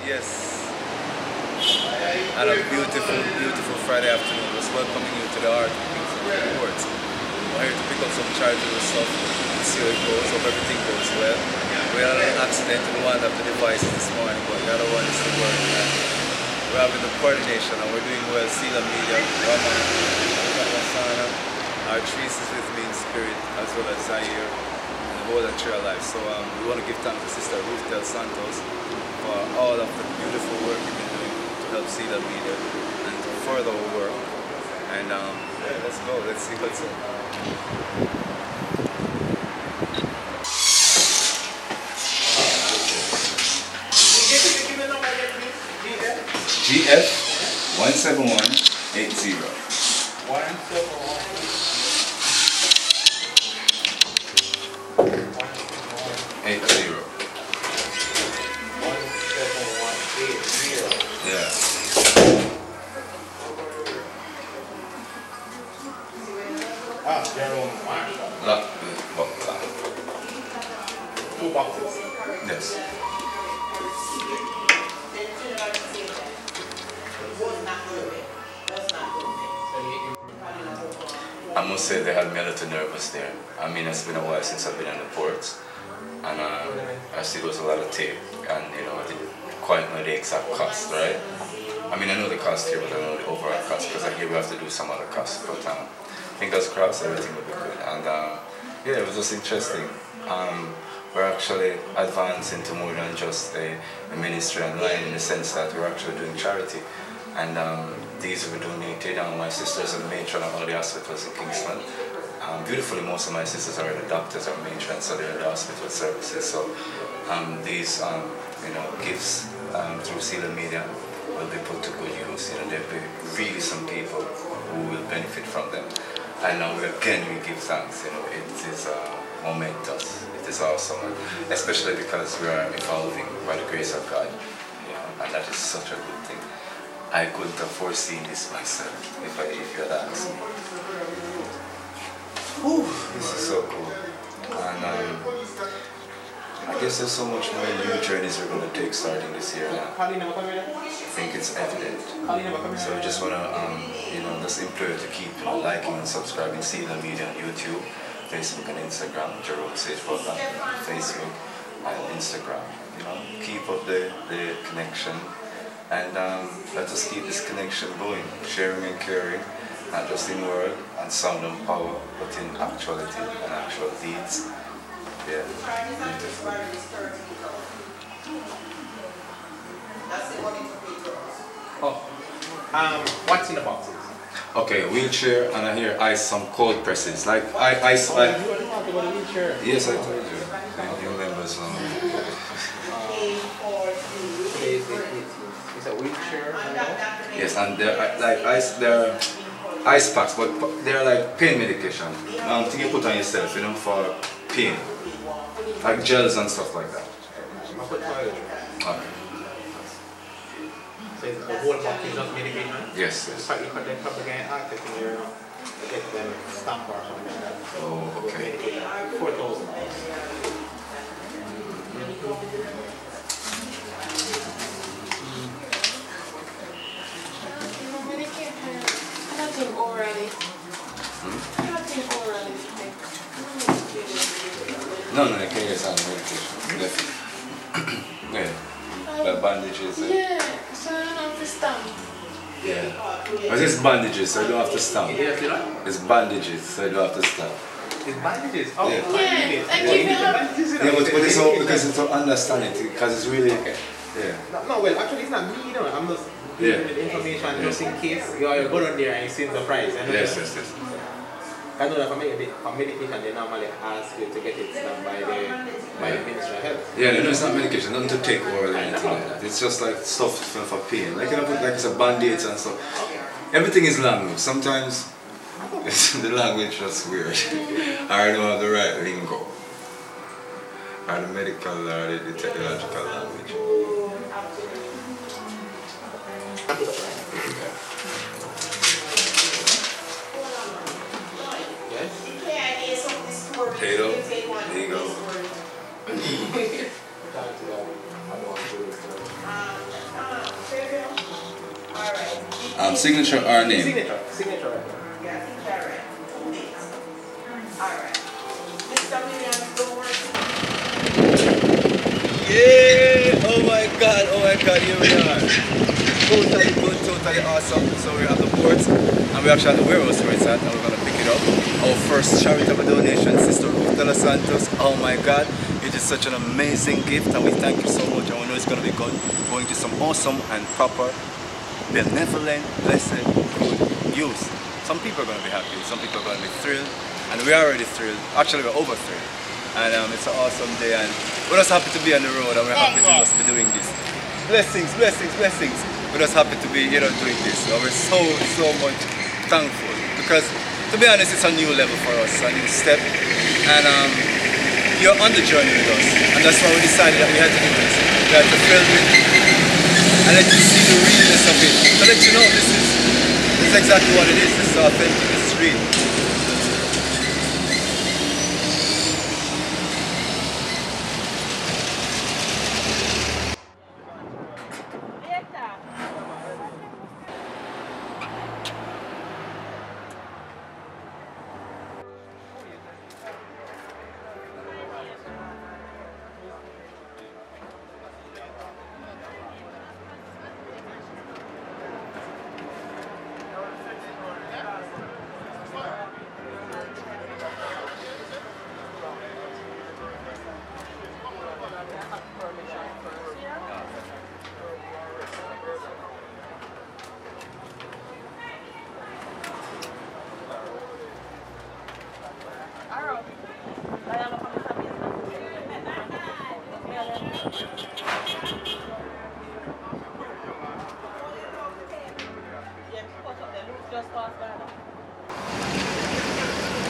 Yes. And a beautiful, beautiful Friday afternoon. Just welcoming you to the Art of Kingston Awards. We're here to pick up some charitable stuff and see how it goes. Hope everything goes well. We had an accident in one of the devices this morning, but the other one is still working. And we're having the coordination and we're doing well. Seala Media, Raman, Artrice is with me in spirit, as well as Zaire. Whole and Tree Alive. So we want to give thanks to Sister Ruth Del Santos for all of the beautiful work you've been doing to help Seala Media and to further our work. And yeah, let's go, let's see what's up. GF 17180. 171. Yeah. General Marshall. Two boxes. Yes. I must say they had me a little nervous there. I mean, it's been a while since I've been on the ports, and I see there was a lot of tape, and you know, I didn't quite know the exact cost, right? I mean, I know the cost here, but I know the overall cost because I hear we have to do some other costs. But fingers crossed, everything will be good. And yeah, it was just interesting. We're actually advancing to more than just a ministry online in the sense that we're actually doing charity. And these were donated. My sisters are the matron of all the hospitals in Kingston. Beautifully, most of my sisters are the doctors or matrons, so they're the hospital services. So these you know, gifts through Seala Media will be put to good use. You know, there'll be really some people who will benefit from them. And now again we give thanks. You know, it is momentous. It is awesome, especially because we are evolving by the grace of God. You know, and that is such a good thing. I couldn't have foreseen this myself if you had asked me. Whew, this is so cool. And I guess there's so much more new journeys we're going to take starting this year now. I think it's evident. So I just want to, you know, just implore you to keep liking and subscribing Seala Media on YouTube, Facebook and Instagram, Jerome Sage Butler, Facebook and Instagram. You know, keep up the connection. And let us keep this connection going, sharing and caring, not just in word and sound and power, but in actuality and actual deeds. Yeah. Oh, what's in the boxes? Okay, wheelchair, and I hear some cold presses, like ice. Oh, you already talked about a wheelchair. Yes, I told you. You remember some. It's a wheelchair. Yes, and they're ice packs, but they're like pain medication. Thing you put on yourself, you know, for pain, like gels and stuff like that. Okay. So the whole box is just medication? Yes, yes. You put them propaganda artists in there, get them stamp or something like that. Oh, okay. 4,000. Nothing orally. Nothing orally. No, you can use medication. Definitely. Yeah. Like bandages. Yeah, so I don't have to stamp. Yeah. But it's bandages, so you don't have to stamp. It's bandages, so you don't have to stamp. It's bandages? Oh, yeah. Yeah, and if you have... Yeah, but it's all because it's to understand it, because it's really... Yeah. No, well, actually it's not me, you know, I'm just giving you the information just in case you go down there and you see the price. Yes. I know that for medication, they normally ask you to get it done by the Ministry of Health. Yeah, no, it's not medication, nothing to take oral or anything like that. It's just like stuff for pain. Like, you know, like it's a band-aids and stuff. Everything is language. Sometimes the language is weird. I don't have the right lingo. Or the medical or the technological language. Potato, there you go. Signature or name? Signature. Signature. Yeah! Oh my god, here we are. Totally good, totally awesome. So we're at the port and we're actually at the warehouse where it's at and we're gonna pick it up. Our first charitable donation, Sister Ruth de los Santos. Oh my god, it is such an amazing gift and we thank you so much and we know it's gonna be good. Going to some awesome and proper, benevolent, blessed, good use. Some people are gonna be happy, some people are gonna be thrilled, and we're already thrilled. Actually we're over thrilled. And it's an awesome day and we're just happy to be on the road and we're happy to just be doing this. Blessings, blessings, blessings. We're just happy to be, doing this. And we're so much thankful because, to be honest, it's a new level for us, a new step. And you're on the journey with us. And that's why we decided that we had to do this. We had to film it and let you see the realness of it. To let you know this is exactly what it is. This is authentic, this is real.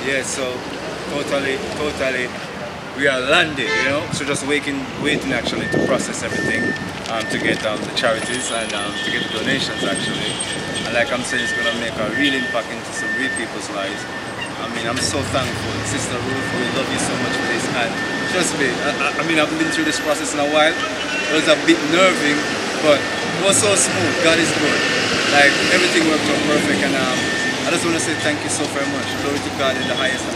Yeah, so totally, we are landed, so just waiting actually to process everything, to get the charities and to get the donations actually. And like I'm saying, it's going to make a real impact into some real people's lives. I mean, I'm so thankful. Sister Ruth, we love you so much for this. And trust me, I mean, I've been through this process in a while. It was a bit nerving, but it was so smooth. God is good. Like, everything worked out perfect. And I just want to say thank you so very much. Glory to God in the highest. So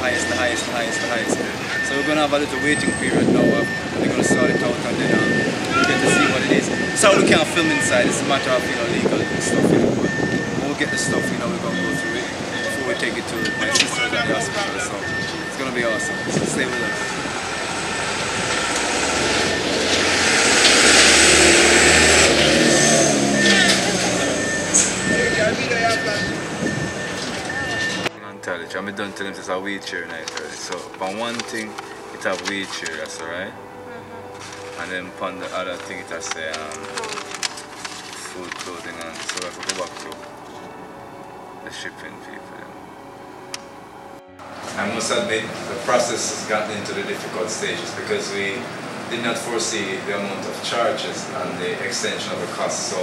we're going to have a little waiting period now. We're going to sort it out and then we'll get to see what it is. So we can't film inside. It's a matter of legal stuff. But when we get the stuff, we're going to go through it before we take it to my sisters at the hospital. So it's going to be awesome. So stay with us. I'm done to them it's a wheelchair night already. So upon one thing it have wheelchair, that's alright. And then upon the other thing it has say food, clothing, and so I have to go back to the shipping people. I must admit the process has gotten into the difficult stages because we did not foresee the amount of charges and the extension of the cost. So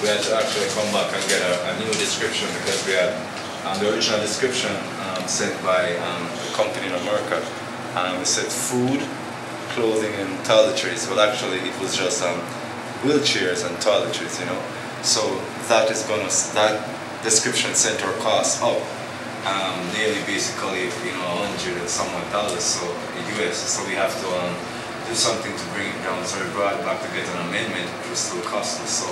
we had to actually come back and get a new description because we had the original description sent by a company in America. We said food, clothing and toiletries. Well actually it was just wheelchairs and toiletries, So that description sent our costs up nearly basically $100 and somewhat dollars so US. So we have to do something to bring it down. So we brought it back to get an amendment, which was still costly. So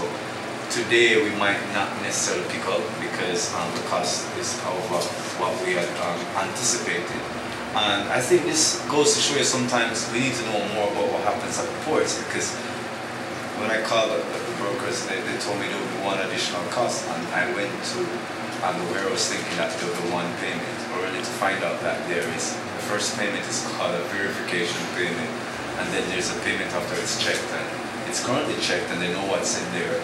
today we might not necessarily pick up because the cost is over what we had anticipated. And I think this goes to show you sometimes we need to know more about what happens at the ports because when I called the brokers, they told me there would be one additional cost and I went to the warehouse thinking that there would be one payment, only to find out that there is, the first payment is called a verification payment and then there's a payment after it's checked and it's currently checked and they know what's in there.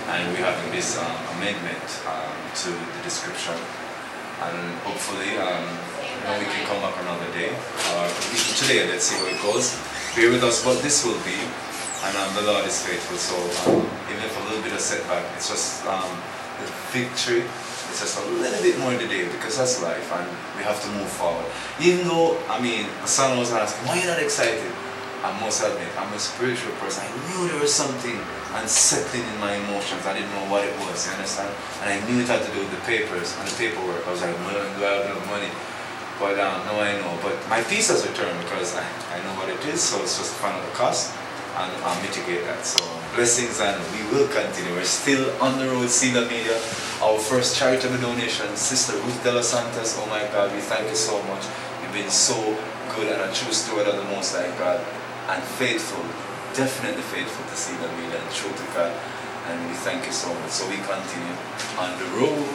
And we're having this amendment to the description, and hopefully we can come back another day, or even today. Let's see how it goes. Bear with us, but this will be, and the Lord is faithful. So even if a little bit of setback, it's just the victory. It's just a little bit more today because that's life, and we have to move forward. Even though the son was asking, why are you not excited? I must admit, I'm a spiritual person. I knew there was something unsettling in my emotions. I didn't know what it was, you understand? And I knew it had to do with the papers and the paperwork. I was like, man, do I have enough money? But now I know. But my peace has returned because I know what it is, so it's just to find out the cost and I'll mitigate that. So blessings, and we will continue. We're still on the road, Seala Media. Our first charitable donation, Sister Ruth De Los Santos. Oh my God, we thank you so much. You've been so good and a true steward of the Most High God, and faithful, definitely faithful to Seala Media and true to God. And we thank you so much. So we continue on the road.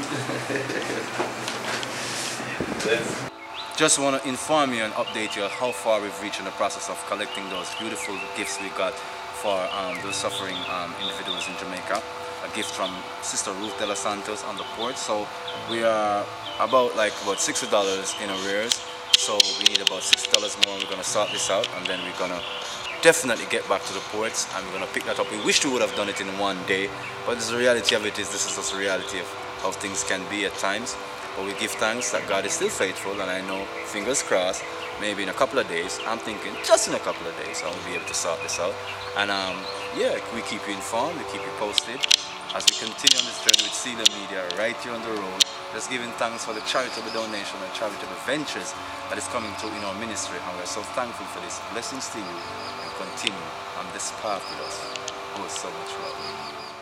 Just want to inform you and update you on how far we've reached in the process of collecting those beautiful gifts we got for those suffering individuals in Jamaica. A gift from Sister Ruth De Los Santos on the port. So we are about $60 in arrears. So we need about $6 more. We're going to sort this out, and then we're going to definitely get back to the ports, and we're going to pick that up. We wish we would have done it in one day, but the reality of it is this is just the reality of how things can be at times. But we give thanks that God is still faithful, and I know, fingers crossed, maybe in a couple of days, I'm thinking just in a couple of days I'll be able to sort this out. And yeah, we keep you informed, we keep you posted as we continue on this journey with Seala Media right here on the road, just giving thanks for the charitable donation and charitable ventures that is coming through in our ministry, and we're so thankful for this. Blessings to you, and continue on this path with us. Oh, so much love.